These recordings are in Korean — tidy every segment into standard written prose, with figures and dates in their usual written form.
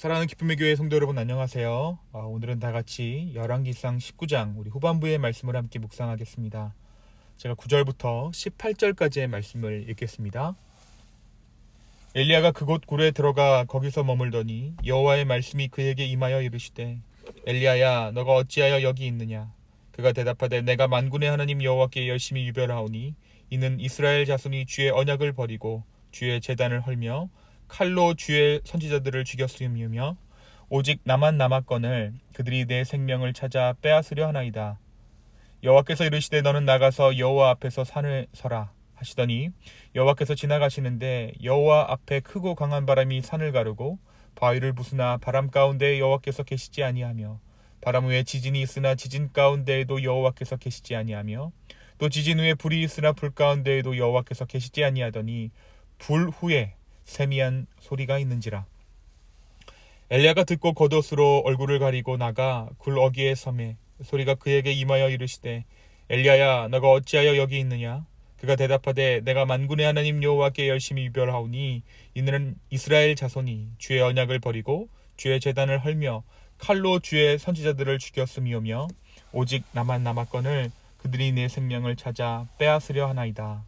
사랑하는 기쁨의 교회 성도 여러분 안녕하세요. 오늘은 다 같이 열왕기상 19장 우리 후반부의 말씀을 함께 묵상하겠습니다. 제가 9절부터 18절까지의 말씀을 읽겠습니다. 엘리야가 그곳 굴에 들어가 거기서 머물더니 여호와의 말씀이 그에게 임하여 이르시되 엘리야야 너가 어찌하여 여기 있느냐. 그가 대답하되 내가 만군의 하나님 여호와께 열심히 유별하오니 이는 이스라엘 자손이 주의 언약을 버리고 주의 제단을 헐며 칼로 주의 선지자들을 죽였으며 오직 나만 남았거늘 그들이 내 생명을 찾아 빼앗으려 하나이다. 여호와께서 이르시되 너는 나가서 여호와 앞에서 산을 서라 하시더니 여호와께서 지나가시는데 여호와 앞에 크고 강한 바람이 산을 가르고 바위를 부수나 바람 가운데 여호와께서 계시지 아니하며 바람 후에 지진이 있으나 지진 가운데에도 여호와께서 계시지 아니하며 또 지진 후에 불이 있으나 불 가운데에도 여호와께서 계시지 아니하더니 불 후에 세미한 소리가 있는지라. 엘리야가 듣고 겉옷으로 얼굴을 가리고 나가 굴 어귀에 서매 소리가 그에게 임하여 이르시되 엘리야야 너가 어찌하여 여기 있느냐. 그가 대답하되 내가 만군의 하나님 여호와께 열심히 유별하오니 이는 이스라엘 자손이 주의 언약을 버리고 주의 제단을 헐며 칼로 주의 선지자들을 죽였음이오며 오직 나만 남았거늘 그들이 내 생명을 찾아 빼앗으려 하나이다.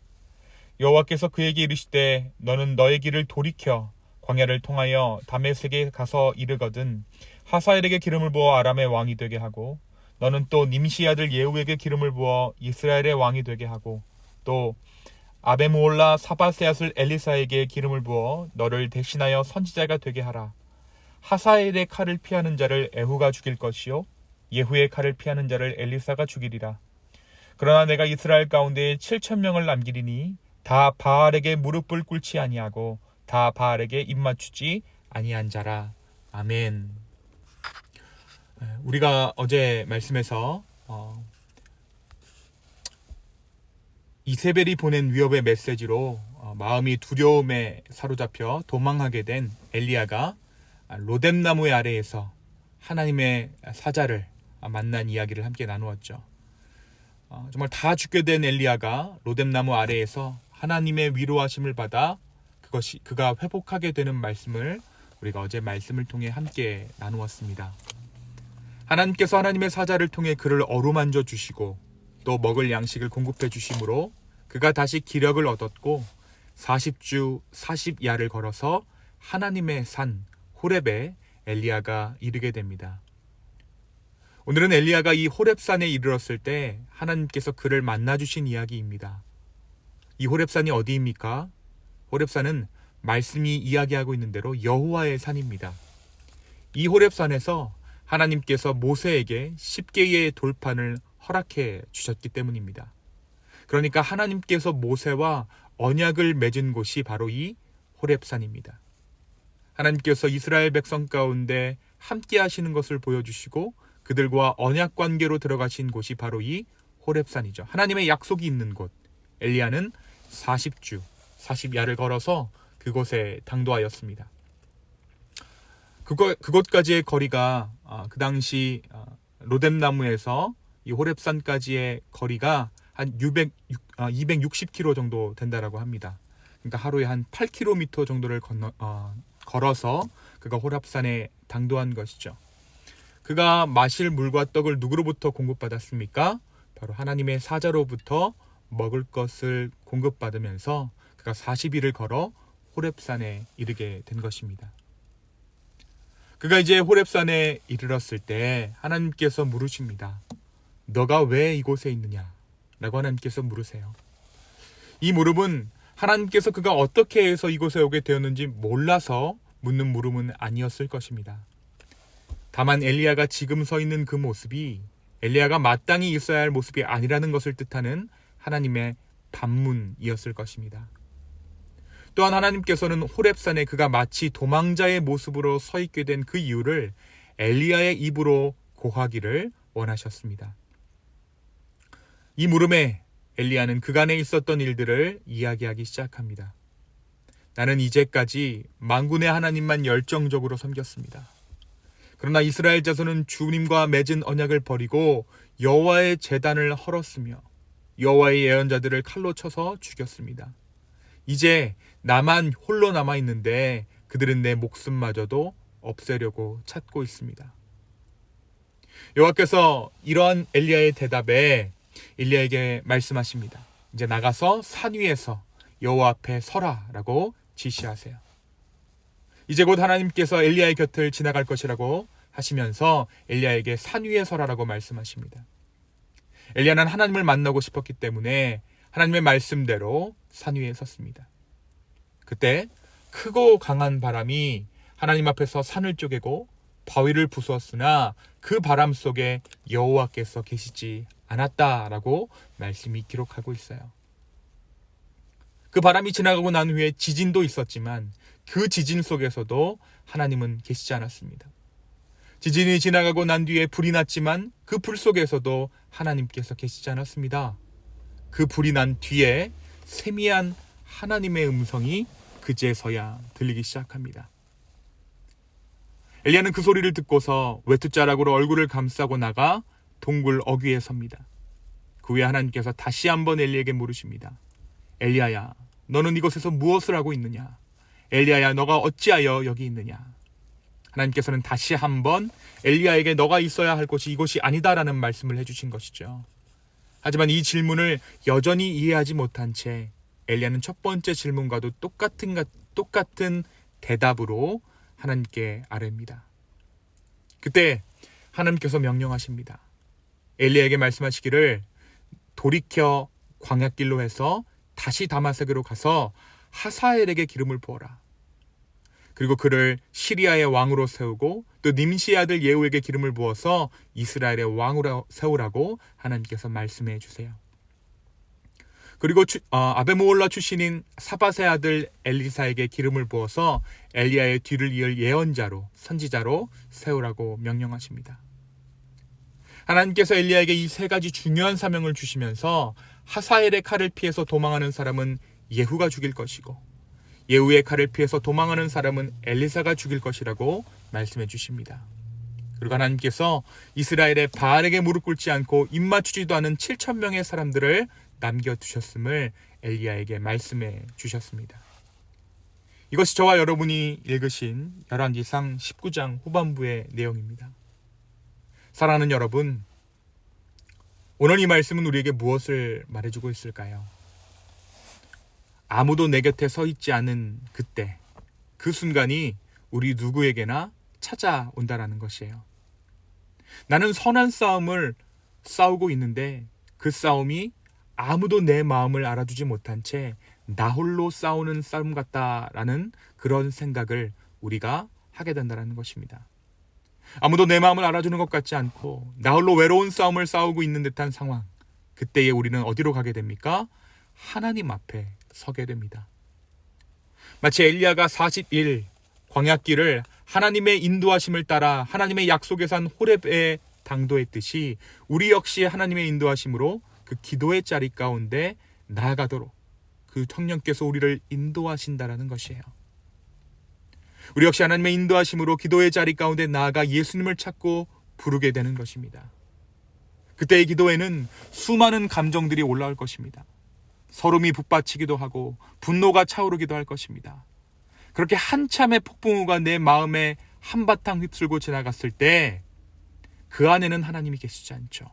여호와께서 그에게 이르시되 너는 너의 길을 돌이켜 광야를 통하여 다메섹에 가서 이르거든 하사엘에게 기름을 부어 아람의 왕이 되게 하고 너는 또 님시 아들 예후에게 기름을 부어 이스라엘의 왕이 되게 하고 또 아베모올라 사바세 아들 엘리사에게 기름을 부어 너를 대신하여 선지자가 되게 하라. 하사엘의 칼을 피하는 자를 에후가 죽일 것이요 예후의 칼을 피하는 자를 엘리사가 죽이리라. 그러나 내가 이스라엘 가운데 7,000명을 남기리니 다 바알에게 무릎을 꿇지 아니하고 다 바알에게 입맞추지 아니한 자라. 아멘. 우리가 어제 말씀에서 이세벨이 보낸 위협의 메시지로 마음이 두려움에 사로잡혀 도망하게 된 엘리야가 로뎀나무의 아래에서 하나님의 사자를 만난 이야기를 함께 나누었죠. 정말 다 죽게 된 엘리야가 로뎀나무 아래에서 하나님의 위로하심을 받아 그가 회복하게 되는 말씀을 우리가 어제 말씀을 통해 함께 나누었습니다. 하나님께서 하나님의 사자를 통해 그를 어루만져 주시고 또 먹을 양식을 공급해 주심으로 그가 다시 기력을 얻었고 40주 40야를 걸어서 하나님의 산 호렙에 엘리야가 이르게 됩니다. 오늘은 엘리야가 이 호렙산에 이르렀을 때 하나님께서 그를 만나주신 이야기입니다. 이 호렙산이 어디입니까? 호렙산은 말씀이 이야기하고 있는 대로 여호와의 산입니다. 이 호렙산에서 하나님께서 모세에게 10개의 돌판을 허락해 주셨기 때문입니다. 그러니까 하나님께서 모세와 언약을 맺은 곳이 바로 이 호렙산입니다. 하나님께서 이스라엘 백성 가운데 함께 하시는 것을 보여주시고 그들과 언약 관계로 들어가신 곳이 바로 이 호렙산이죠. 하나님의 약속이 있는 곳. 엘리야는 40주 40야를 걸어서 그곳에 당도하였습니다. 그곳까지의 거리가 그 당시 로뎀나무에서 이 호렙산까지의 거리가 한 260km 정도 된다라고 합니다. 그러니까 하루에 한 8km 정도를 걸어서 그가 호렙산에 당도한 것이죠. 그가 마실 물과 떡을 누구로부터 공급받았습니까? 바로 하나님의 사자로부터 먹을 것을 공급받으면서 그가 40일을 걸어 호렙산에 이르게 된 것입니다. 그가 이제 호렙산에 이르렀을 때 하나님께서 물으십니다. 너가 왜 이곳에 있느냐? 라고 하나님께서 물으세요. 이 물음은 하나님께서 그가 어떻게 해서 이곳에 오게 되었는지 몰라서 묻는 물음은 아니었을 것입니다. 다만 엘리야가 지금 서 있는 그 모습이 엘리야가 마땅히 있어야 할 모습이 아니라는 것을 뜻하는 하나님의 반문이었을 것입니다. 또한 하나님께서는 호렙산에 그가 마치 도망자의 모습으로 서 있게 된 그 이유를 엘리야의 입으로 고하기를 원하셨습니다. 이 물음에 엘리야는 그간에 있었던 일들을 이야기하기 시작합니다. 나는 이제까지 만군의 하나님만 열정적으로 섬겼습니다. 그러나 이스라엘 자손은 주님과 맺은 언약을 버리고 여호와의 제단을 헐었으며 여호와의 예언자들을 칼로 쳐서 죽였습니다. 이제 나만 홀로 남아있는데 그들은 내 목숨마저도 없애려고 찾고 있습니다. 여호와께서 이러한 엘리야의 대답에 엘리야에게 말씀하십니다. 이제 나가서 산 위에서 여호와 앞에 서라라고 지시하세요. 이제 곧 하나님께서 엘리야의 곁을 지나갈 것이라고 하시면서 엘리야에게 산 위에 서라라고 말씀하십니다. 엘리야는 하나님을 만나고 싶었기 때문에 하나님의 말씀대로 산 위에 섰습니다. 그때 크고 강한 바람이 하나님 앞에서 산을 쪼개고 바위를 부수었으나 그 바람 속에 여호와께서 계시지 않았다라고 말씀이 기록하고 있어요. 그 바람이 지나가고 난 후에 지진도 있었지만 그 지진 속에서도 하나님은 계시지 않았습니다. 지진이 지나가고 난 뒤에 불이 났지만 그 불 속에서도 하나님께서 계시지 않았습니다. 그 불이 난 뒤에 세미한 하나님의 음성이 그제서야 들리기 시작합니다. 엘리야는 그 소리를 듣고서 외투자락으로 얼굴을 감싸고 나가 동굴 어귀에 섭니다. 그 후에 하나님께서 다시 한번 엘리야에게 물으십니다. 엘리야야, 너는 이곳에서 무엇을 하고 있느냐? 엘리야야, 너가 어찌하여 여기 있느냐? 하나님께서는 다시 한번 엘리야에게 너가 있어야 할 곳이 이곳이 아니다라는 말씀을 해주신 것이죠. 하지만 이 질문을 여전히 이해하지 못한 채 엘리야는 첫 번째 질문과도 똑같은 대답으로 하나님께 아뢰입니다. 그때 하나님께서 명령하십니다. 엘리야에게 말씀하시기를 돌이켜 광야길로 해서 다시 다마섹으로 가서 하사엘에게 기름을 부어라. 그리고 그를 시리아의 왕으로 세우고 또 님시의 아들 예후에게 기름을 부어서 이스라엘의 왕으로 세우라고 하나님께서 말씀해 주세요. 그리고 아베모올라 출신인 사밧의 아들 엘리사에게 기름을 부어서 엘리야의 뒤를 이을 예언자로 선지자로 세우라고 명령하십니다. 하나님께서 엘리야에게 이 세 가지 중요한 사명을 주시면서 하사엘의 칼을 피해서 도망하는 사람은 예후가 죽일 것이고 예후의 칼을 피해서 도망하는 사람은 엘리사가 죽일 것이라고 말씀해 주십니다. 그리고 하나님께서 이스라엘의 바알에게 무릎 꿇지 않고 입맞추지도 않은 7,000명의 사람들을 남겨두셨음을 엘리야에게 말씀해 주셨습니다. 이것이 저와 여러분이 읽으신 열왕기상 19장 후반부의 내용입니다. 사랑하는 여러분, 오늘 이 말씀은 우리에게 무엇을 말해주고 있을까요? 아무도 내 곁에 서 있지 않은 그때, 그 순간이 우리 누구에게나 찾아온다라는 것이에요. 나는 선한 싸움을 싸우고 있는데 그 싸움이 아무도 내 마음을 알아주지 못한 채 나 홀로 싸우는 싸움 같다라는 그런 생각을 우리가 하게 된다는 것입니다. 아무도 내 마음을 알아주는 것 같지 않고 나 홀로 외로운 싸움을 싸우고 있는 듯한 상황, 그때에 우리는 어디로 가게 됩니까? 하나님 앞에 서게 됩니다. 마치 엘리야가 40일 광야길을 하나님의 인도하심을 따라 하나님의 약속의 산 호렙에 당도했듯이 우리 역시 하나님의 인도하심으로 그 기도의 자리 가운데 나아가도록 그 성령께서 우리를 인도하신다라는 것이에요. 우리 역시 하나님의 인도하심으로 기도의 자리 가운데 나아가 예수님을 찾고 부르게 되는 것입니다. 그때의 기도에는 수많은 감정들이 올라올 것입니다. 서름이 북받치기도 하고 분노가 차오르기도 할 것입니다. 그렇게 한참의 폭풍우가 내 마음에 한바탕 휩쓸고 지나갔을 때 그 안에는 하나님이 계시지 않죠.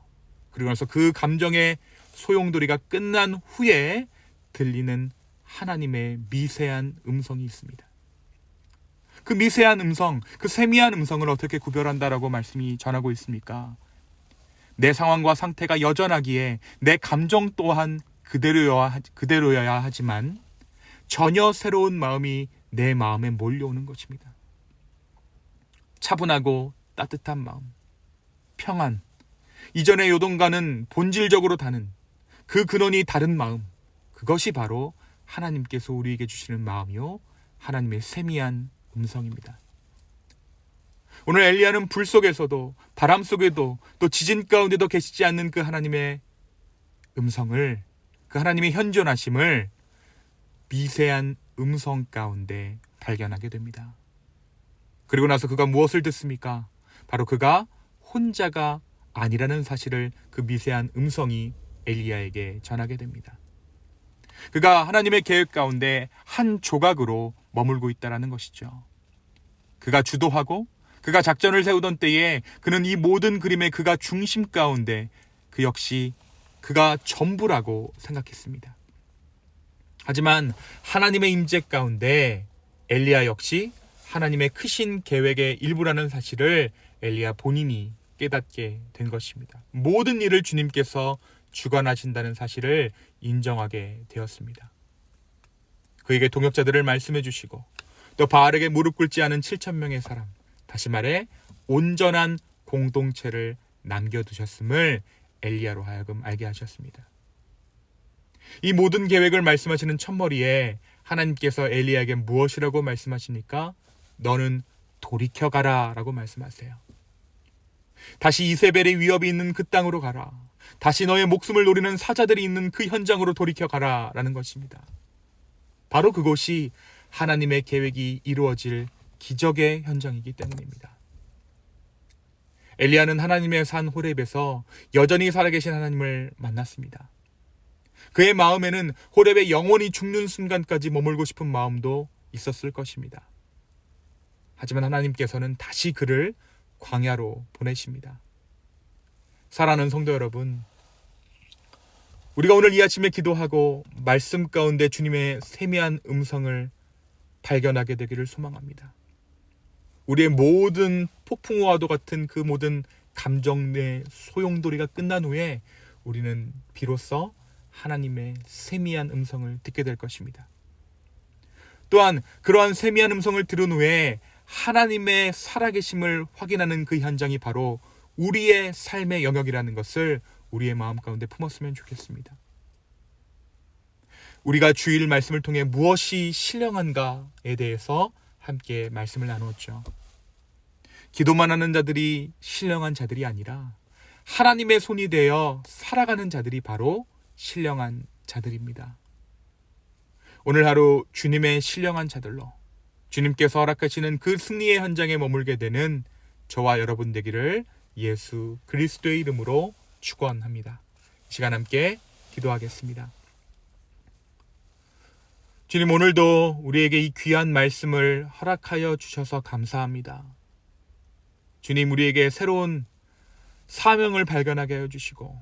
그리고 나서 그 감정의 소용돌이가 끝난 후에 들리는 하나님의 미세한 음성이 있습니다. 그 미세한 음성, 그 세미한 음성을 어떻게 구별한다라고 말씀이 전하고 있습니까? 내 상황과 상태가 여전하기에 내 감정 또한 그대로여야 하지만 전혀 새로운 마음이 내 마음에 몰려오는 것입니다. 차분하고 따뜻한 마음, 평안, 이전의 요동과는 본질적으로 다른 그 근원이 다른 마음, 그것이 바로 하나님께서 우리에게 주시는 마음이요 하나님의 세미한 음성입니다. 오늘 엘리야는 불 속에서도 바람 속에도 또 지진 가운데도 계시지 않는 그 하나님의 음성을, 그 하나님의 현존하심을 미세한 음성 가운데 발견하게 됩니다. 그리고 나서 그가 무엇을 듣습니까? 바로 그가 혼자가 아니라는 사실을 그 미세한 음성이 엘리야에게 전하게 됩니다. 그가 하나님의 계획 가운데 한 조각으로 머물고 있다는 것이죠. 그가 주도하고 그가 작전을 세우던 때에 그는 이 모든 그림의 그가 중심 가운데 그 역시 그가 전부라고 생각했습니다. 하지만 하나님의 임재 가운데 엘리야 역시 하나님의 크신 계획의 일부라는 사실을 엘리야 본인이 깨닫게 된 것입니다. 모든 일을 주님께서 주관하신다는 사실을 인정하게 되었습니다. 그에게 동역자들을 말씀해 주시고 또 바알에게 무릎 꿇지 않은 7,000명의 사람, 다시 말해 온전한 공동체를 남겨두셨음을 엘리야로 하여금 알게 하셨습니다. 이 모든 계획을 말씀하시는 첫머리에 하나님께서 엘리야에게 무엇이라고 말씀하시니까 너는 돌이켜가라 라고 말씀하세요. 다시 이세벨의 위협이 있는 그 땅으로 가라. 다시 너의 목숨을 노리는 사자들이 있는 그 현장으로 돌이켜가라 라는 것입니다. 바로 그곳이 하나님의 계획이 이루어질 기적의 현장이기 때문입니다. 엘리야는 하나님의 산 호렙에서 여전히 살아계신 하나님을 만났습니다. 그의 마음에는 호렙의 영원히 죽는 순간까지 머물고 싶은 마음도 있었을 것입니다. 하지만 하나님께서는 다시 그를 광야로 보내십니다. 사랑하는 성도 여러분, 우리가 오늘 이 아침에 기도하고 말씀 가운데 주님의 세미한 음성을 발견하게 되기를 소망합니다. 우리의 모든 폭풍우와도 같은 그 모든 감정의 소용돌이가 끝난 후에 우리는 비로소 하나님의 세미한 음성을 듣게 될 것입니다. 또한 그러한 세미한 음성을 들은 후에 하나님의 살아계심을 확인하는 그 현장이 바로 우리의 삶의 영역이라는 것을 우리의 마음 가운데 품었으면 좋겠습니다. 우리가 주일 말씀을 통해 무엇이 신령한가에 대해서 함께 말씀을 나누었죠. 기도만 하는 자들이 신령한 자들이 아니라 하나님의 손이 되어 살아가는 자들이 바로 신령한 자들입니다. 오늘 하루 주님의 신령한 자들로 주님께서 허락하시는 그 승리의 현장에 머물게 되는 저와 여러분 되기를 예수 그리스도의 이름으로 축원합니다. 이 시간 함께 기도하겠습니다. 주님, 오늘도 우리에게 이 귀한 말씀을 허락하여 주셔서 감사합니다. 주님, 우리에게 새로운 사명을 발견하게 하여 주시고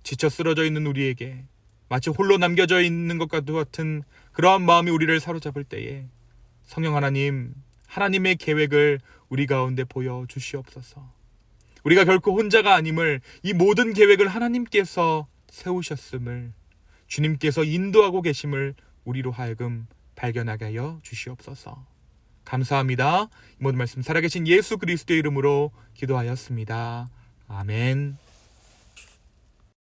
지쳐 쓰러져 있는 우리에게 마치 홀로 남겨져 있는 것과 같은 그러한 마음이 우리를 사로잡을 때에 성령 하나님, 하나님의 계획을 우리 가운데 보여주시옵소서. 우리가 결코 혼자가 아님을, 이 모든 계획을 하나님께서 세우셨음을, 주님께서 인도하고 계심을 우리로 하여금 발견하게 하여 주시옵소서. 감사합니다. 이 모든 말씀 살아계신 예수 그리스도의 이름으로 기도하였습니다. 아멘.